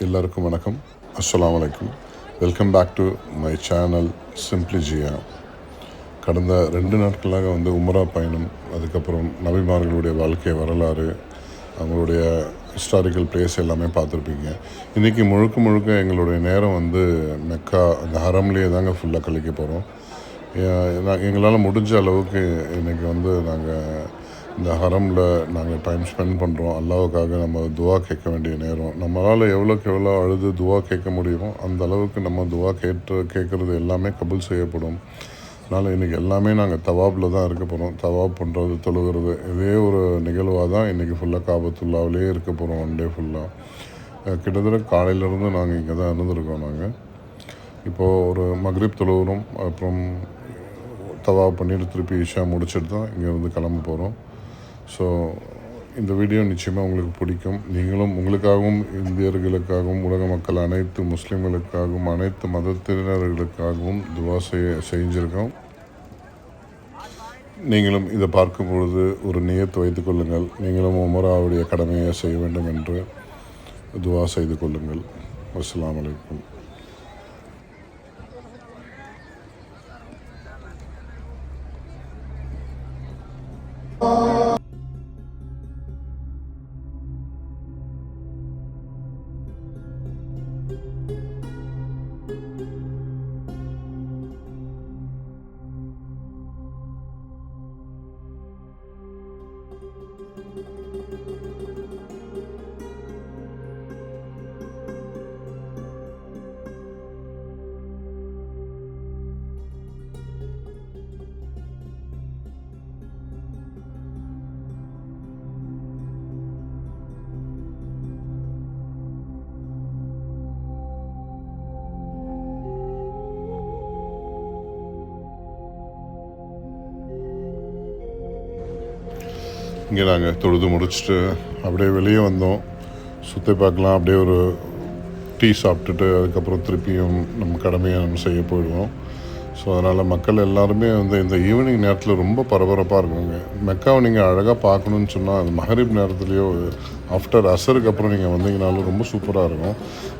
எல்லாருக்கும் வணக்கம். அஸ்ஸலாமு அலைக்கும். Welcome back to my channel simply Jiya. கடந்த 2 நாட்களாக உம்ரா பயணம், அதுக்கப்புறம் நபிமார்களுடைய வாழ்க்கை வரலாறு, அவங்களுடைய ஹிஸ்டாரிக்கல் பிளேஸ் எல்லாமே பார்த்துருப்பீங்க. இன்றைக்கி முழுக்க எங்களுடைய நேரம் மெக்கா அந்த ஹரம்லேயே தாங்க ஃபுல்லாக கழிக்க போகிறோம். எங்களால் முடிஞ்ச அளவுக்கு இன்றைக்கி நாங்கள் இந்த ஹரமில் நாங்கள் டைம் ஸ்பெண்ட் பண்ணுறோம். அல்லாஹ்வுக்காக நம்ம துவா கேட்க வேண்டிய நேரம். நம்மளால் எவ்வளோக்கு எவ்வளோ அழுது துவா கேட்க முடியுமோ அந்த அளவுக்கு நம்ம துவா கேட்குறது எல்லாமே கபூல் செய்யப்படும். அதனால் இன்றைக்கி எல்லாமே நாங்கள் தவாபில் தான் இருக்க போகிறோம். தவாப் பண்ணுறது, தொழுகிறது, இதே ஒரு நிகழ்வாக தான் இன்றைக்கி ஃபுல்லாக காபத்துல்லாவிலே இருக்க போகிறோம். 1 டே ஃபுல்லாக. கிட்டத்தட்ட காலையிலேருந்து நாங்கள் இங்கே தான் இருந்திருக்கோம். நாங்கள் இப்போது ஒரு மக்ரிப் தொழுகிறோம், அப்புறம் தவாப் பண்ணிட்டு திருப்பி இஷா முடிச்சுட்டு தான் இங்கேருந்து கிளம்ப போகிறோம். ஸோ இந்த வீடியோ நிச்சயமாக உங்களுக்கு பிடிக்கும். நீங்களும் உங்களுக்காகவும், இந்தியர்களுக்காகவும், உலக மக்கள் அனைத்து முஸ்லீம்களுக்காகவும், அனைத்து மதத்தினர்களுக்காகவும் துவா செஞ்சுருக்கோம். நீங்களும் இதை பார்க்கும் பொழுது ஒரு நியத்து வைத்துக் கொள்ளுங்கள். நீங்களும் உமராவுடைய கடமையை செய்ய வேண்டும் என்று துவா செய்து கொள்ளுங்கள். அஸ்ஸலாமு அலைக்கும். இங்கே நாங்கள் தொழுது முடிச்சுட்டு அப்படியே வெளியே வந்தோம். சுற்றி பார்க்கலாம். அப்படியே ஒரு டீ சாப்பிட்டுட்டு அதுக்கப்புறம் திருப்பியும் நம்ம கடமையை நம்ம செய்ய போயிடுவோம். ஸோ அதனால் மக்கள் எல்லாருமே இந்த ஈவினிங் நேரத்தில் ரொம்ப பரபரப்பாக இருக்குங்க. மெக்காவை நீங்கள் அழகாக பார்க்கணுன்னு சொன்னால் அது மஹரிப் நேரத்துலேயோ ஆஃப்டர் அசருக்கு அப்புறம் நீங்கள் வந்தீங்கனாலும் ரொம்ப சூப்பராக இருக்கும்.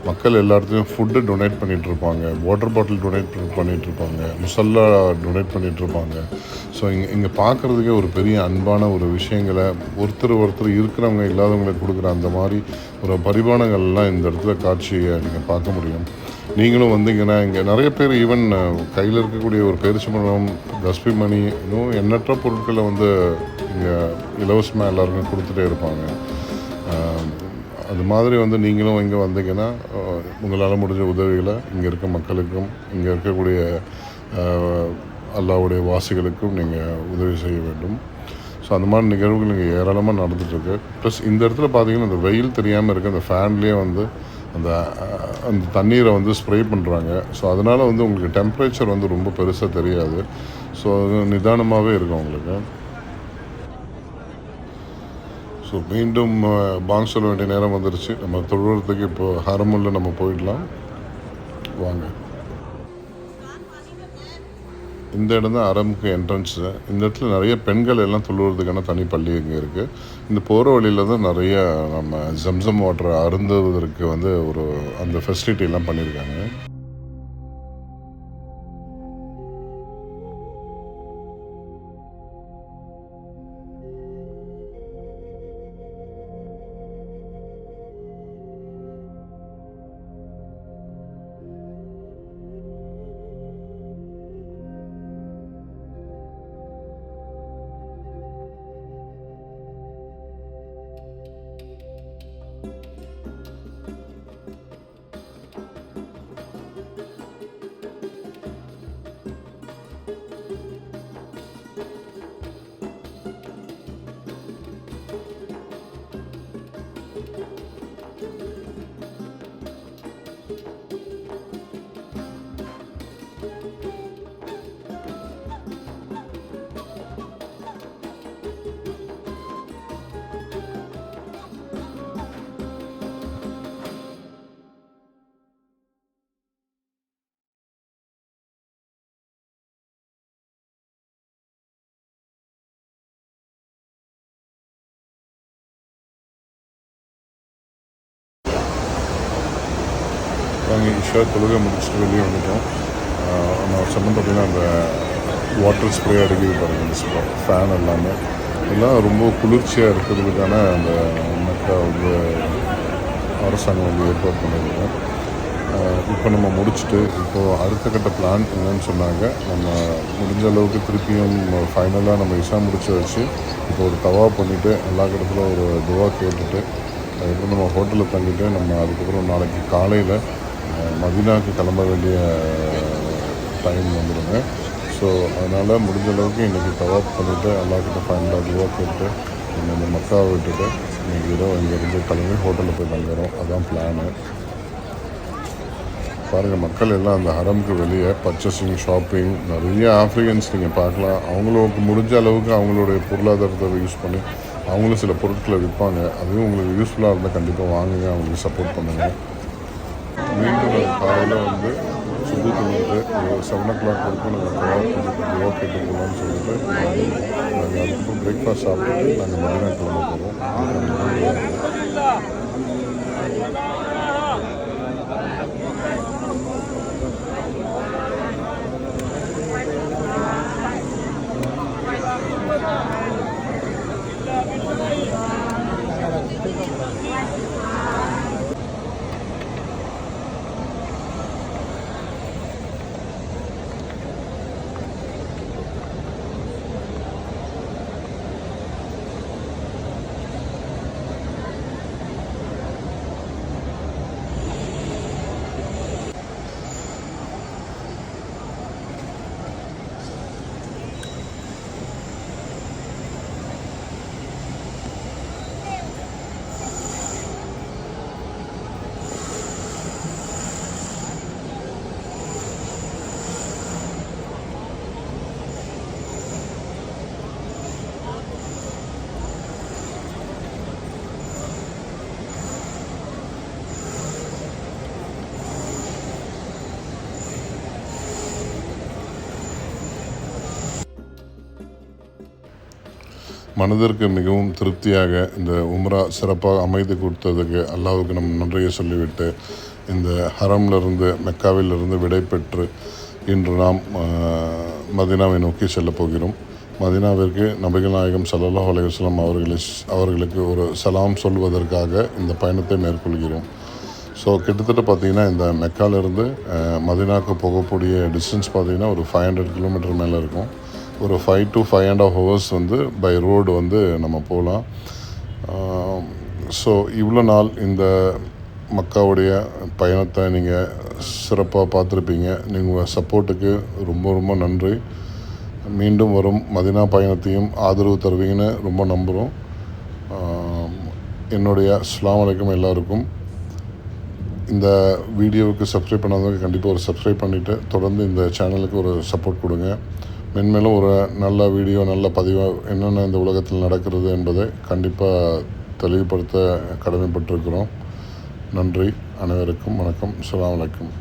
மக்கள் எல்லா இடத்துலையும் ஃபுட்டு டொனேட் பண்ணிகிட்ருப்பாங்க, வாட்டர் பாட்டில் டொனேட் பண்ணிகிட்ருப்பாங்க, முசல்லா டொனேட் பண்ணிகிட்ருப்பாங்க. ஸோ இங்கே பார்க்குறதுக்கே ஒரு பெரிய அன்பான ஒரு விஷயங்களை ஒருத்தர் இருக்கிறவங்க இல்லாதவங்களுக்கு கொடுக்குற அந்த மாதிரி ஒரு பரிமாணங்கள்லாம் இந்த இடத்துல காட்சியை நீங்கள் பார்க்க முடியும். நீங்களும் வந்தீங்கன்னா இங்கே நிறைய பேர் ஈவன் கையில் இருக்கக்கூடிய ஒரு பேரிச்சம்பழம், தஸ்பி மணி, இன்னும் எண்ணற்ற பொருட்களை இங்கே இலவசமாக எல்லாருக்கும் கொடுத்துட்டே இருப்பாங்க. அது மாதிரி நீங்களும் இங்கே வந்தீங்கன்னா உங்களால் முடிஞ்ச உதவிகளை இங்கே இருக்க மக்களுக்கும், இங்கே இருக்கக்கூடிய அல்லாஹ்வுடைய வாசிகளுக்கும் நீங்கள் உதவி செய்ய வேண்டும். ஸோ அந்த மாதிரி நிகழ்வுகள் இங்கே ஏராளமாக நடந்துகிட்ருக்கு. ப்ளஸ் இந்த இடத்துல பார்த்தீங்கன்னா இந்த வெயில் தெரியாமல் இருக்குது. அந்த ஃபேன்லேயே அந்த தண்ணீரை ஸ்ப்ரே பண்ணுறாங்க. ஸோ அதனால் உங்களுக்கு டெம்பரேச்சர் ரொம்ப பெருசாக தெரியாது. ஸோ அது நிதானமாகவே இருக்கும் உங்களுக்கு. ஸோ மீண்டும் பாங்க் சொல்ல வேண்டிய நேரம் வந்துருச்சு. நம்ம தொழுறதுக்கு இப்போது ஹரமுல்ல நம்ம போயிடலாம் வாங்க. இந்த இடம் தான் ஹரமுக்கு என்ட்ரன்ஸு. இந்த இடத்துல நிறைய பெண்கள் எல்லாம் தொழுவதுக்கான தனி பள்ளி இங்கே இருக்குது. இந்த போகிற வழியில் தான் நிறைய நம்ம ஜம்சம் வாட்டரை அருந்துவதற்கு ஒரு அந்த ஃபெசிலிட்டிலாம் பண்ணியிருக்காங்க. நாங்கள் இஷா தொழுகை முடிச்சுட்டு வெளியே வந்துட்டோம். நான் சொன்ன பார்த்திங்கன்னா அந்த வாட்டர் ஸ்ப்ரே அடிக்கிறது பாருங்கள், இந்த ஃபேன் எல்லாமே எல்லாம் ரொம்ப குளிர்ச்சியாக இருக்கிறதுக்கான அந்த மக்கா வந்து அரசாங்கம் வந்து ஏற்பாடு பண்ணியிருக்கோம். இப்போ நம்ம முடிச்சுட்டு இப்போது அடுத்த கட்ட பிளான் என்னன்னு சொன்னாங்க, நம்ம முடிஞ்ச அளவுக்கு திருப்பியும் ஃபைனலாக நம்ம இஷா முடிச்சு வச்சு இப்போ ஒரு தவா பண்ணிவிட்டு எல்லா இடத்துல ஒரு துவா கேட்டுட்டு அதுக்கப்புறம் நம்ம ஹோட்டலில் தங்கிட்டு நம்ம அதுக்கப்புறம் நாளைக்கு காலையில் மதீனாவுக்கு கிளம்ப வேண்டிய டைம் வந்துடுங்க. ஸோ அதனால் முடிஞ்ச அளவுக்கு இன்றைக்கி தவாப் பண்ணிவிட்டு எல்லாக்கிட்ட ஃபைனலாக துவா கேட்டு நம்ம இந்த மக்காவை விட்டுட்டு இன்றைக்கி இரவு இங்கேருந்து கிளம்பி ஹோட்டலில் போய் தங்குறோம். அதுதான் பிளானு. பாருங்கள், மக்கள் எல்லாம் அந்த ஹரமுக்கு வெளியே பர்ச்சேசிங், ஷாப்பிங், நிறைய ஆஃப்ரிக்கன்ஸ் நீங்கள் பார்க்கலாம். அவங்களுக்கு முடிஞ்ச அளவுக்கு அவங்களுடைய பொருளாதாரத்தை யூஸ் பண்ணி அவங்களும் சில பொருட்களை விற்பாங்க. அதுவும் உங்களுக்கு யூஸ்ஃபுல்லாக இருந்தால் கண்டிப்பாக வாங்குங்க, அவங்களுக்கு சப்போர்ட் பண்ணுங்கள். மீண்டும் காலையில் வந்து சுபுக்கு வந்து ஒரு 7 o'clock வரைக்கும் நாங்கள் துவா கேட்டு போகலான்னு சொல்லிட்டு நாங்கள் அதுக்கப்புறம் பிரேக்ஃபாஸ்ட் சாப்பிட்டு நாங்கள் மதியம் கிளம்ப போகிறோம். மனதிற்கு மிகவும் திருப்தியாக இந்த உம்ரா சிறப்பாக அமைத்து கொடுத்ததுக்கு அல்லாஹ்வுக்கு நம்ம நன்றியை சொல்லிவிட்டு இந்த ஹரம்லிருந்து மெக்காவிலிருந்து விடை பெற்று இன்று நாம் மதீனாவை நோக்கி செல்லப் போகிறோம். மதீனாவிற்கு நபிகள் நாயகம் ஸல்லல்லாஹு அலைஹி வஸல்லம் அவர்களுக்கு ஒரு சலாம் சொல்வதற்காக இந்த பயணத்தை மேற்கொள்கிறோம். ஸோ கிட்டத்தட்ட பார்த்திங்கன்னா இந்த மெக்காவிலிருந்து மதீனாவுக்கு போகக்கூடிய டிஸ்டன்ஸ் பார்த்திங்கன்னா ஒரு 500 கிலோமீட்டர் மேலே இருக்கும். ஒரு 5 to 5.5 hours வந்து பை ரோடு வந்து நம்ம போகலாம். ஸோ இவ்வளோ நாள் இந்த மக்காவுடைய பயணத்தை நீங்கள் சிறப்பாக பார்த்துருப்பீங்க. நீங்கள் சப்போர்ட்டுக்கு ரொம்ப ரொம்ப நன்றி. மீண்டும் வரும் மதீனா பயணத்தையும் ஆதரவு தருவீங்கன்னு ரொம்ப நம்புகிறோம். என்னுடைய அஸ்ஸலாமு அலைக்கும் எல்லாருக்கும். இந்த வீடியோவுக்கு சப்ஸ்கிரைப் பண்ணாதவங்க கண்டிப்பாக ஒரு சப்ஸ்கிரைப் பண்ணிவிட்டு தொடர்ந்து இந்த சேனலுக்கு ஒரு சப்போர்ட் கொடுங்க. மென்மேலும் ஒரு நல்ல வீடியோ, நல்ல பதிவாக என்னென்ன இந்த உலகத்தில் நடக்கிறது என்பதை கண்டிப்பாக தெளிவுபடுத்த கடமைப்பட்டிருக்கிறோம். நன்றி. அனைவருக்கும் வணக்கம். அஸ்ஸலாமு அலைக்கும்.